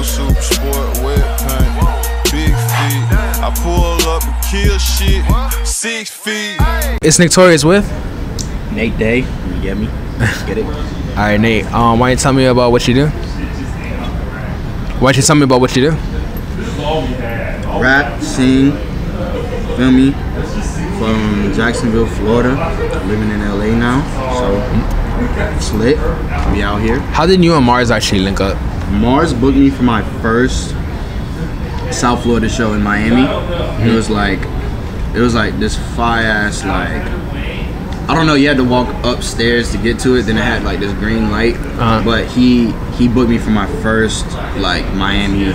super sport, wet paint, big feet. I pull up and kill shit, 6 feet. It's Nick Torius with Nate Day. You get me? Get it? All right, Nate. Why don't you tell me about what you do? Why don't you tell me about what you do? Rap, sing, feel me? From Jacksonville, Florida. Living in LA now, so it's lit. We out here. How did you and Mars actually link up? Mars booked me for my first South Florida show in Miami. It was like this fire ass, like, I don't know, you had to walk upstairs to get to it, then it had like this green light. But he booked me for my first like Miami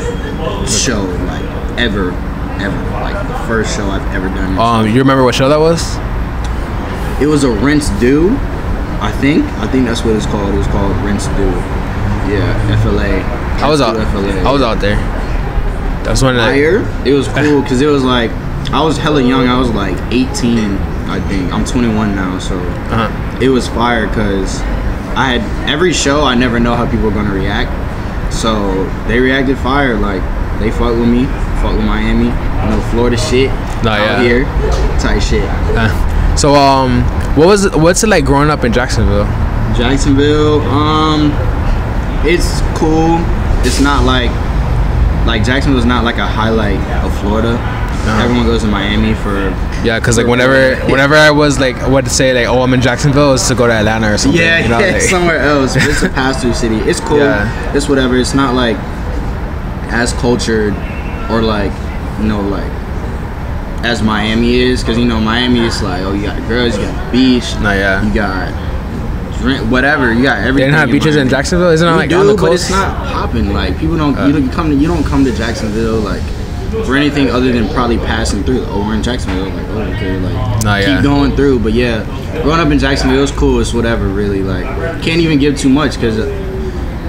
show, like ever, like the first show I've ever done. You remember what show that was? It was a Rinse Do, I think that's what it's called. It was called Rinse Do. Yeah, FLA. I was out there. That's when it was cool because it was like I was hella young. I was like 18, I think. I'm 21 now, so it was fire because I had every show. I never know how people are gonna react, so they reacted fire. Like they fuck with me, fuck with Miami, you know, Florida shit out here, type shit. So what's it like growing up in Jacksonville? Jacksonville, it's cool. It's not like Jacksonville's not like a highlight of Florida. Everyone goes to Miami for because like whenever I was like what to say like, oh, I'm in Jacksonville, it's to go to Atlanta or something. You know, like, somewhere else. It's a pass-through city. It's cool. It's whatever. It's not like as cultured or like, you know, like as Miami is, because you know Miami is like, oh, you got the girls, you got the beach, you got whatever, you got everything. They didn't have beaches in Jacksonville, isn't it? Like on the coast? But it's not popping. Like people don't, you don't come to Jacksonville like for anything other than probably passing through. Oh, we're in Jacksonville. Like, oh, okay, like keep going through. But yeah, growing up in Jacksonville is cool. It's whatever, really. Like, can't even give too much because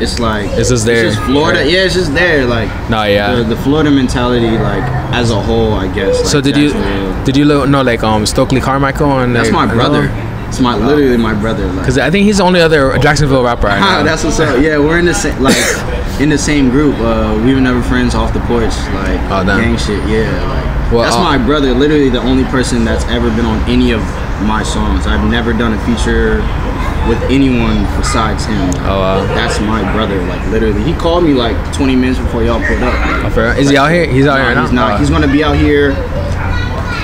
it's like it's just there. It's just Florida. Yeah, it's just there. Like, the Florida mentality, like as a whole, I guess. Like, so did you know like Stokely Carmichael? And that's my brother. It's literally my brother. Because I think he's the only other Jacksonville rapper I know. That's what's up. Yeah, we're in the same in the same group. We were never friends off the porch, like gang shit. Yeah, like that's my brother. Literally the only person that's ever been on any of my songs. I've never done a feature with anyone besides him. That's my brother. Like literally, he called me like 20 minutes before y'all pulled up. Like, is he out here? He's out here now. He's not. He's gonna be out here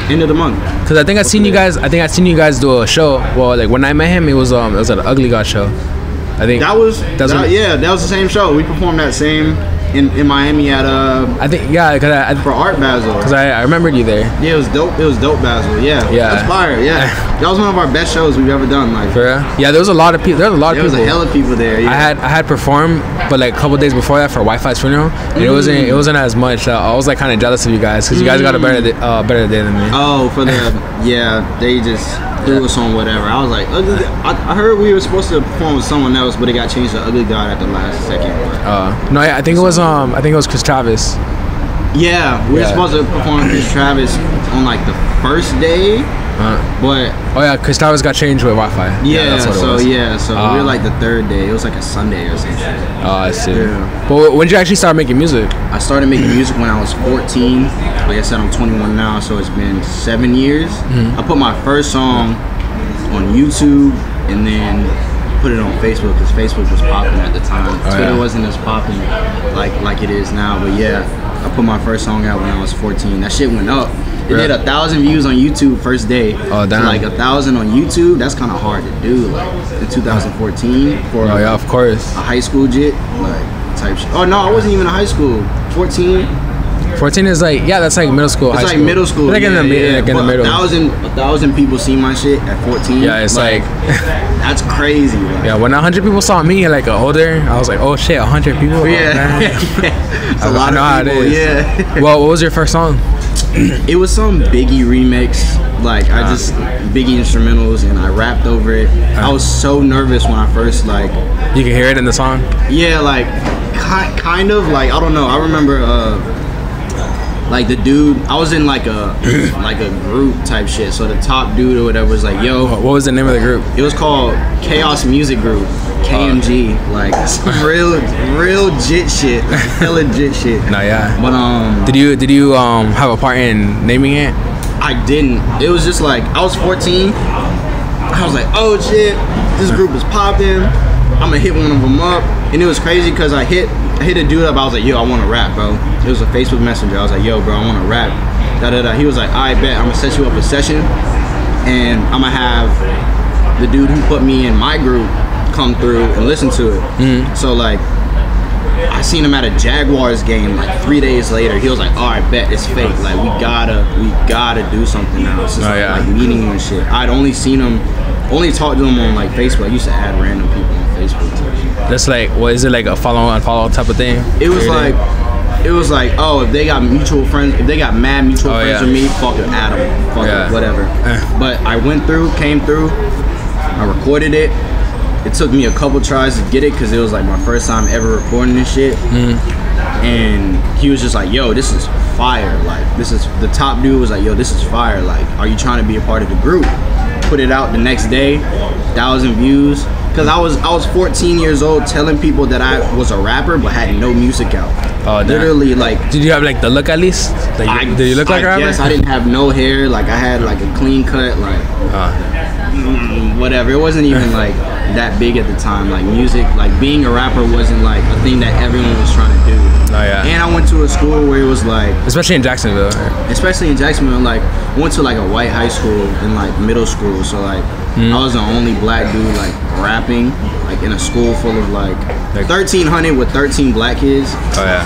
end of the month. Cause I think I seen you guys do a show. Well, like when I met him, it was at an Ugly God show. I think that was the same show. We performed that same in Miami at I think cause for Art Basel. Cause I remembered you there. Yeah, it was dope. It was dope, Basel. Yeah, that's fire. Yeah, that was one of our best shows we've ever done. Like, for real? Yeah, there was a lot of people. There was a hell of people there. Yeah. I had performed, but like a couple days before that for Wi-Fi's funeral, and it wasn't as much. I was like kind of jealous of you guys because you guys got a better day than me. Oh, for the they just threw us on whatever. I was like, I heard we were supposed to perform with someone else, but it got changed to Ugly God at the last second. No, I think it was Chris Travis. Yeah, we were supposed to perform with Chris Travis on like the first day, but Chris Travis got changed with Wi-Fi. So we were like the third day. It was like a Sunday or something. I see. Yeah. But when did you actually start making music? I started making music when I was 14. Like I said, I'm 21 now, so it's been 7 years. I put my first song on YouTube and then put it on Facebook because Facebook was popping at the time. Twitter wasn't as popping like it is now, but I put my first song out when I was 14. That shit went up. It did 1,000 views on YouTube first day. Oh, damn. So like 1,000 on YouTube, that's kind of hard to do. Like in 2014 for of course, a high school jit, like type shit. Oh no, I wasn't even in high school. 14 is like that's like middle school. It's high like school. Middle school. Like in the middle. 1,000 people see my shit at 14. Yeah, it's like that's crazy. Like, when 100 people saw me like older, I was like, oh shit, 100 people. It's a lot of people. Yeah. Well, what was your first song? It was some Biggie remix. Like I just Biggie instrumentals and I rapped over it. I was so nervous when I first like. You can hear it in the song. Yeah, like kind of like I don't know. I remember Like the dude, I was in like a group type shit. So the top dude or whatever was like, yo. What was the name of the group? It was called Chaos Music Group, KMG. Like some real jit shit, hella jit shit. No, yeah. But did you have a part in naming it? I didn't. It was just like I was 14. I was like, oh shit, this group is popping. I'm gonna hit one of them up, and it was crazy because I hit a dude up. I was like, yo, I want to rap, bro. It was a Facebook Messenger. I was like, yo, bro, I want to rap. Da da da. He was like, I bet I'm gonna set you up a session, and I'm gonna have the dude who put me in my group come through and listen to it. So like, I seen him at a Jaguars game like 3 days later. He was like, oh, I bet it's fake. Like we gotta do something now. It's just like meeting you and shit. I'd only seen him. Only talked to him on like Facebook. I used to add random people on Facebook. That's like, what is it, like a follow unfollow type of thing? It was like, oh, if they got mutual friends, if they got mad mutual friends with me, fuck it, add them, fuck it, whatever. But I came through, I recorded it. It took me a couple tries to get it because it was like my first time ever recording this shit. And he was just like, yo, this is fire. Like, the top dude was like, yo, this is fire. Like, are you trying to be a part of the group? Put it out the next day, 1,000 views. Cause I was 14 years old telling people that I was a rapper but had no music out. Oh, literally, like. Did you have like the look at least? Like, did you look like a rapper? Yes, I didn't have no hair. Like I had like a clean cut, like whatever. It wasn't even like that big at the time. Like music, like being a rapper wasn't like a thing that everyone was trying to do. Oh yeah. And I went to a school where it was like, especially in Jacksonville. Especially in Jacksonville, like I went to like a white high school in like middle school, so like I was the only black dude like rapping, like in a school full of like 1,300 with 13 black kids. Oh yeah.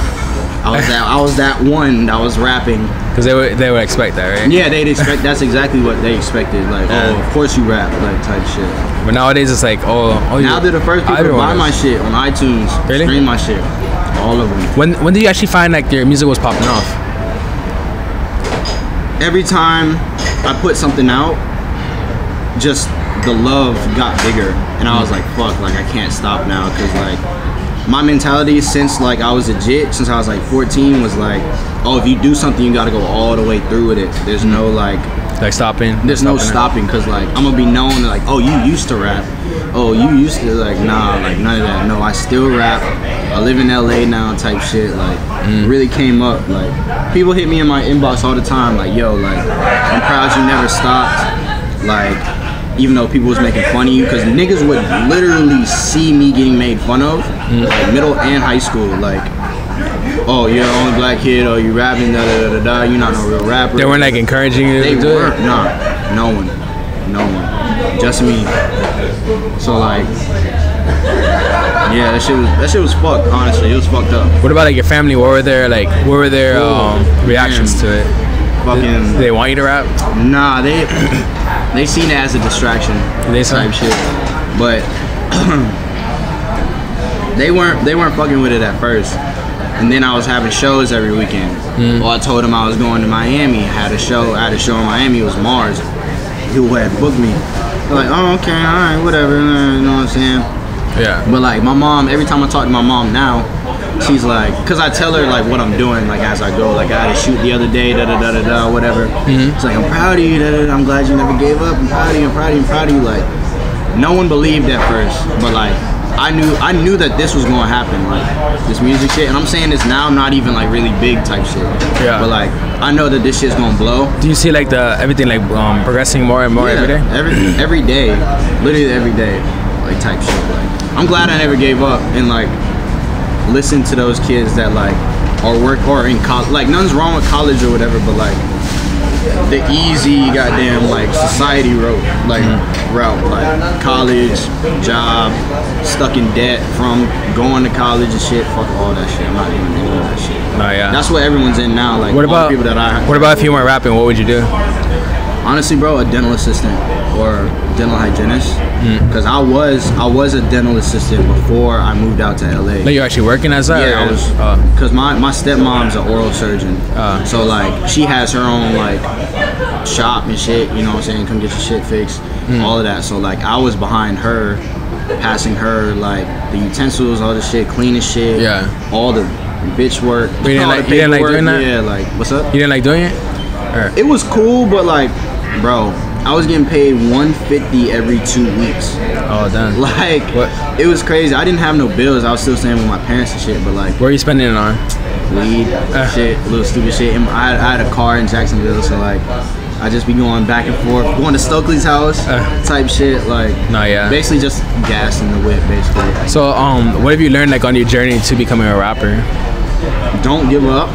I was that one that was rapping. Cause they would expect that, right? Yeah, they'd expect. That's exactly what they expected. Like, oh, of course you rap, like type shit. But nowadays it's like, oh now they're the first people to buy my shit on iTunes, stream my shit, all of them. When did you actually find like your music was popping off? Every time I put something out, just the love got bigger, and I was like, fuck, like I can't stop now, cause like my mentality since like I was a jit, since I was like 14, was like, oh, if you do something, you gotta go all the way through with it. There's no like stopping. There's no stopping, cause like I'm gonna be known like, oh, you used to rap. Oh, you used to, like, nah, like none of that. No, I still rap. I live in LA now, type shit. Like, really came up. Like, people hit me in my inbox all the time, like, yo, like, I'm proud you never stopped. Like, even though people was making fun of you, because niggas would literally see me getting made fun of, like middle and high school, like, oh, you're the only black kid, oh, you rapping, da da da da, you're not no real rapper. They weren't like encouraging you to do it? Nah, no one, just me. So like, yeah, that shit was fucked, honestly, it was fucked up. What about like your family? What were their reactions to it? Fucking, did they want you to rap? Nah, they seen it as a distraction type shit, but they weren't fucking with it at first. And then I was having shows every weekend. Well, I told them I was going to Miami. I had a show in Miami. It was Mars, who had booked me. They're like, oh, okay, all right, whatever. You know what I'm saying? Yeah. But like my mom, every time I talk to my mom now, she's like, cause I tell her like what I'm doing, like as I go. Like I had a shoot the other day, da da da da da, whatever. It's like, I'm proud of you, da da da. I'm glad you never gave up. I'm proud of you. I'm proud of you. I'm proud of you. Like, no one believed at first, but like I knew that this was gonna happen, like this music shit. And I'm saying this now, not even like really big type shit. Yeah. But like I know that this shit's gonna blow. Do you see like everything like progressing more and more every day? Every day, literally every day, like type shit. Like I'm glad I never gave up and like listen to those kids that like are in college. Like nothing's wrong with college or whatever, but like the easy goddamn like society route, like college, job, stuck in debt from going to college and shit. Fuck all that shit. I'm not doing any of that shit. Oh yeah. That's what everyone's in now. Like what about people that what about if you weren't rapping? What would you do? Honestly, bro, a dental assistant or dental hygienist. Because I was a dental assistant before I moved out to LA. Like you're actually working as that? Yeah, I was. Because my stepmom's an oral surgeon. So like she has her own like shop and shit. You know what I'm saying? Come get your shit fixed. All of that. So like I was behind her, passing her like the utensils, all the shit, cleaning shit. Yeah. All the bitch work. You didn't like doing that? Yeah, like, what's up? You didn't like doing it? Or? It was cool, but like, bro, I was getting paid $150 every 2 weeks. Oh, damn. Like, what? It was crazy. I didn't have no bills. I was still staying with my parents and shit, but like, where are you spending it on? Weed, shit, little stupid shit. And I had a car in Jacksonville, so like, I just be going back and forth, going to Stokely's house, type shit. Like, no, yeah. Basically just gas in the whip, basically. So, what have you learned like on your journey to becoming a rapper? Don't give up.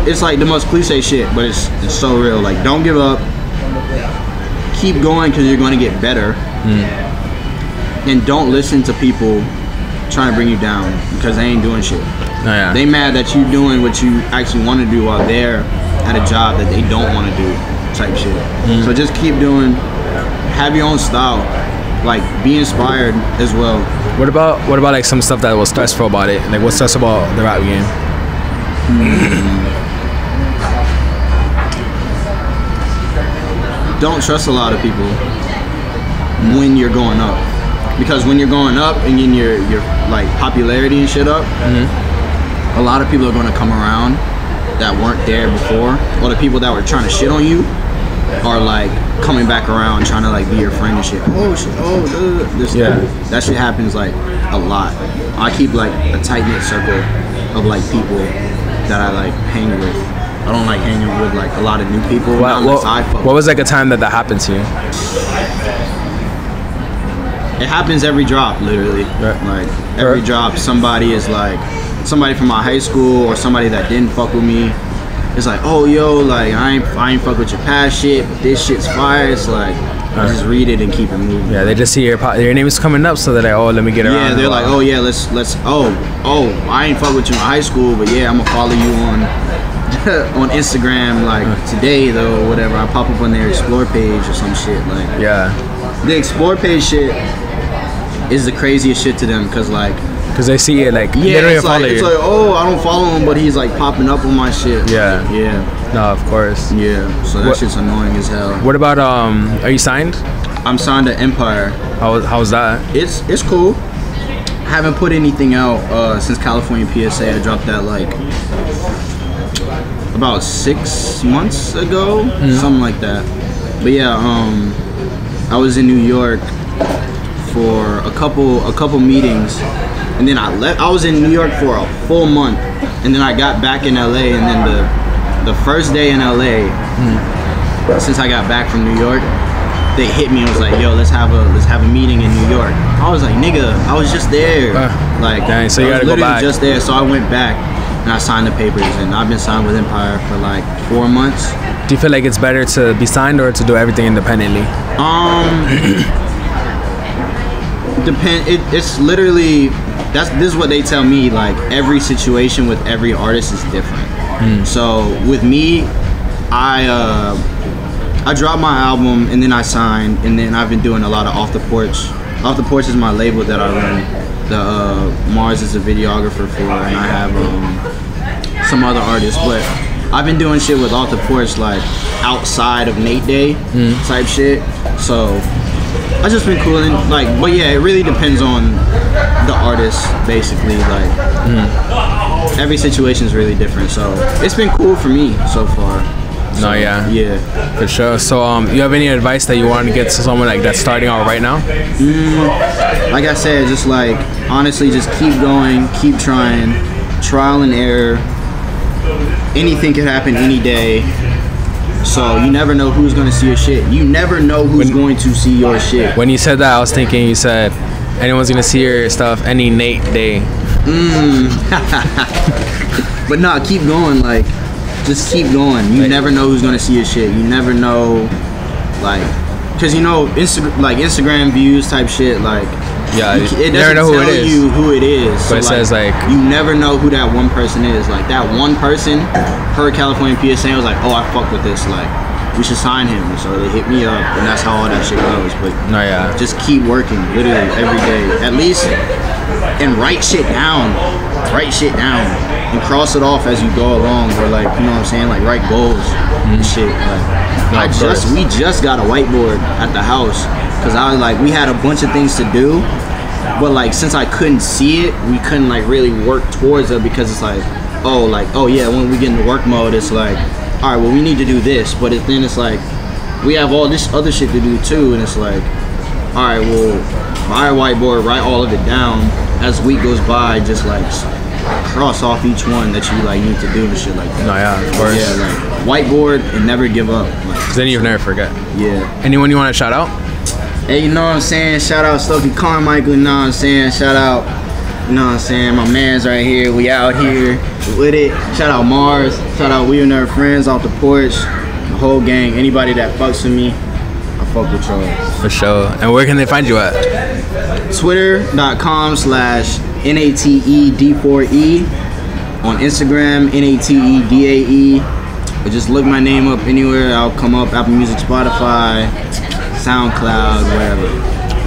It's like the most cliche shit, but it's so real. Like, don't give up. Keep going because you're going to get better. And don't listen to people trying to bring you down because they ain't doing shit. Oh, yeah. They mad that you doing what you actually want to do while they're at a job that they don't want to do, type shit. So just keep doing. Have your own style. Like, be inspired as well. What about like some stuff that was stressful about it? Like, what's stressful about the rap game? Don't trust a lot of people when you're going up, because when you're going up and getting your like popularity and shit up, a lot of people are going to come around that weren't there before, or the people that were trying to shit on you are like coming back around trying to like be your friend and shit. Oh shit, this that shit happens like a lot. I keep like a tight knit circle of like people that I like hang with. I don't like hanging with like a lot of new people. What was like a time that happened to you? It happens every drop, literally. Like every drop, somebody is like, somebody from my high school or somebody that didn't fuck with me. It's like, oh yo, like I ain't fuck with your past shit, but this shit's fire. It's like, I just read it and keep it moving. Yeah, they just see your name is coming up, so they're like, oh, let me get around. Yeah, they're like, oh yeah, let's. I ain't fuck with you in high school, but yeah, I'm gonna follow you on on Instagram like today though, whatever. I pop up on their explore page or some shit. Like, yeah, the explore page shit is the craziest shit to them because they see it like it's like oh, I don't follow him, but he's like popping up on my shit. Yeah, like, yeah. No, of course. Yeah, so that shit's annoying as hell. What about are you signed? I'm signed to Empire. How's that? It's cool. I haven't put anything out since California PSA. I dropped that like about 6 months ago, something like that. But yeah, I was in New York for a couple meetings, and then I left. I was in New York for a full month, and then I got back in LA, and then the first day in LA, since I got back from New York, they hit me and was like, yo, let's have a meeting in New York. I was like, nigga, I was just there. Like, dang, so you gotta go back. Just there, so I went back and I signed the papers, and I've been signed with Empire for like 4 months. Do you feel like it's better to be signed or to do everything independently? It's literally this is what they tell me. Like, every situation with every artist is different. So with me, I dropped my album and then I signed, and then I've been doing a lot of Off the Porch. Off the Porch is my label that I run. Mars is a videographer for, and I have some other artists, but I've been doing shit with Off the Porch like outside of Nate Day type shit. So I just been cooling, like, but yeah, it really depends on the artist, basically. Like, every situation is really different, so it's been cool for me so far. No, yeah, for sure. So, you have any advice that you want to get to someone like that's starting out right now? Like I said, just like honestly, just keep going, keep trying, trial and error. Anything could happen any day. So you never know who's gonna see your shit. You never know who's going to see your shit. When you said that, I was thinking you said anyone's gonna see your stuff any Nate day. But nah, keep going. Like, just keep going. You never know who's gonna see your shit. You never know, like, cause you know Instagram views type shit. Like, yeah, it doesn't tell you who it is. But it says like you never know who that one person is. Like, that one person heard California PSA and was like, oh, I fuck with this. Like, we should sign him. So they hit me up, and that's how all that shit goes. But no, yeah, just keep working, literally every day, at least, and write shit down. Write shit down and cross it off as you go along, or like, you know what I'm saying, like write goals and shit. Like, we just got a whiteboard at the house because I was like, we had a bunch of things to do, But like since I couldn't see it, we couldn't like really work towards it because it's like, oh yeah, when we get into work mode, it's like, all right, well we need to do this, but then it's like we have all this other shit to do too, and it's like, all right, well buy a whiteboard, write all of it down. As the week goes by, just like cross off each one that you like need to do and shit like that. No, yeah, of course. Yeah, like whiteboard and never give up. Cause then you never forget. Yeah. Anyone you want to shout out? Hey, you know what I'm saying? Shout out Stokely Carmichael, you know what I'm saying? Shout out, you know what I'm saying? My man's right here. We out here with it. Shout out Mars. Shout out We and Our Friends off the porch. The whole gang. Anybody that fucks with me, I fuck with y'all. For sure. And where can they find you at? Twitter.com/NATED4E. On Instagram, NATEDAE. But just look my name up anywhere. I'll come up. Apple Music, Spotify, SoundCloud, whatever.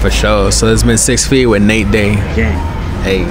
For sure. So it's been 6 feet with Nate Day. Gang. Hey.